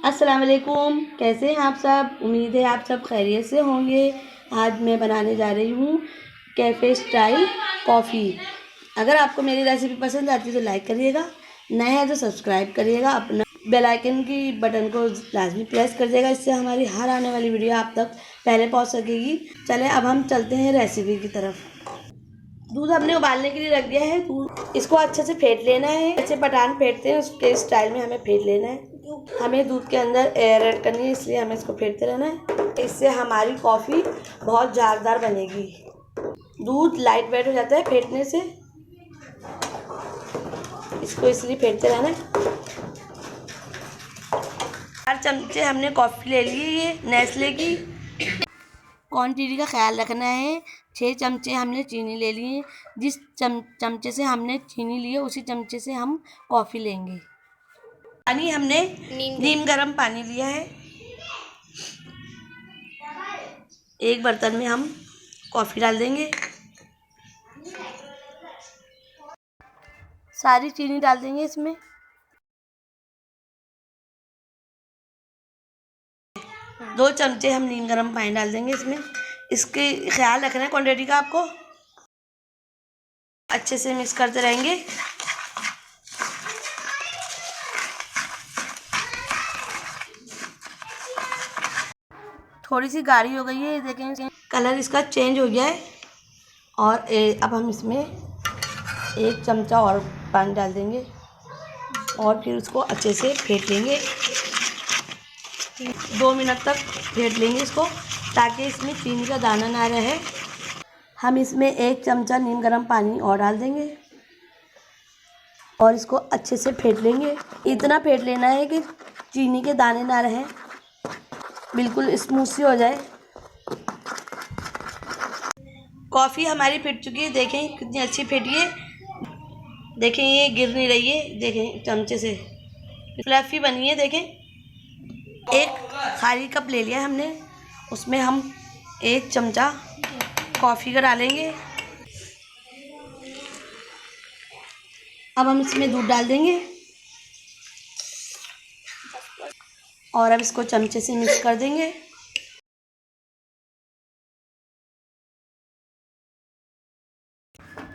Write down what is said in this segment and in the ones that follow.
अस्सलाम वालेकुम। कैसे हैं आप सब? उम्मीद है आप सब खैरियत से होंगे। आज मैं बनाने जा रही हूँ कैफ़े स्टाइल कॉफ़ी। अगर आपको मेरी रेसिपी पसंद आती है तो लाइक करिएगा, नए हैं तो सब्सक्राइब करिएगा, अपना बेल आइकन की बटन को लाजमी प्रेस कर दिएगा, इससे हमारी हर आने वाली वीडियो आप तक पहले पहुँच सकेगी। चलें अब हम चलते हैं रेसिपी की तरफ। दूध हमने उबालने के लिए रख दिया है। दूध इसको अच्छे से फेंट लेना है, ऐसे पटान फेंटते हैं उसके स्टाइल में हमें फेंट लेना है। हमें दूध के अंदर एयर ऐड करनी है, इसलिए हमें इसको फेंटते रहना है। इससे हमारी कॉफ़ी बहुत जारदार बनेगी। दूध लाइट वेट हो जाता है फेंटने से, इसको इसलिए फेंटते रहना है। 4 चमचे हमने कॉफ़ी ले ली है, ये नेस्ले की। क्वांटिटी का ख्याल रखना है। 6 चमचे हमने चीनी ले ली है। जिस चमचे से हमने चीनी ली है उसी चमचे से हम कॉफ़ी लेंगे। पानी हमने नीम गर्म पानी लिया है। एक बर्तन में हम कॉफ़ी डाल देंगे, सारी चीनी डाल देंगे इसमें। दो चमचे हम नीम गर्म पानी डाल देंगे इसमें। इसके ख्याल रखना है क्वांटिटी का आपको। अच्छे से मिक्स करते रहेंगे। थोड़ी सी गाढ़ी हो गई है, देखें कलर इसका चेंज हो गया है। और अब हम इसमें 1 चमचा और पानी डाल देंगे और फिर उसको अच्छे से फेंट लेंगे। 2 मिनट तक फेंट लेंगे इसको, ताकि इसमें चीनी का दाना ना रहे। हम इसमें 1 चमचा नीम गर्म पानी और डाल देंगे और इसको अच्छे से फेंट लेंगे। इतना फेंट लेना है कि चीनी के दाने ना रहें, बिल्कुल स्मूथ सी हो जाए। कॉफ़ी हमारी फिट चुकी है, देखें कितनी अच्छी फिटी है। देखें ये गिर नहीं रही है, देखें चमचे से फ्लफी बनी है। देखें एक खाली कप ले लिया हमने, उसमें हम 1 चमचा कॉफ़ी का डालेंगे। अब हम इसमें दूध डाल देंगे और अब इसको चमचे से मिक्स कर देंगे।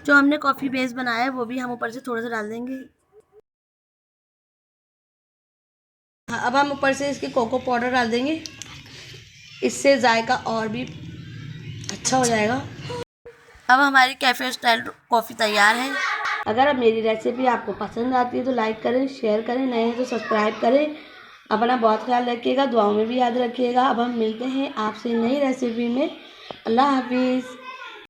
जो हमने कॉफ़ी बेस बनाया है वो भी हम ऊपर से थोड़ा सा डाल देंगे। अब हम ऊपर से इसके कोको पाउडर डाल देंगे, इससे जायका और भी अच्छा हो जाएगा। अब हमारी कैफ़े स्टाइल कॉफ़ी तैयार है। अगर अब मेरी रेसिपी आपको पसंद आती है तो लाइक करें, शेयर करें, नए हैं तो सब्सक्राइब करें। अपना बहुत ख्याल रखिएगा, दुआओं में भी याद रखिएगा। अब हम मिलते हैं आपसे नई रेसिपी में। अल्लाह हाफिज़।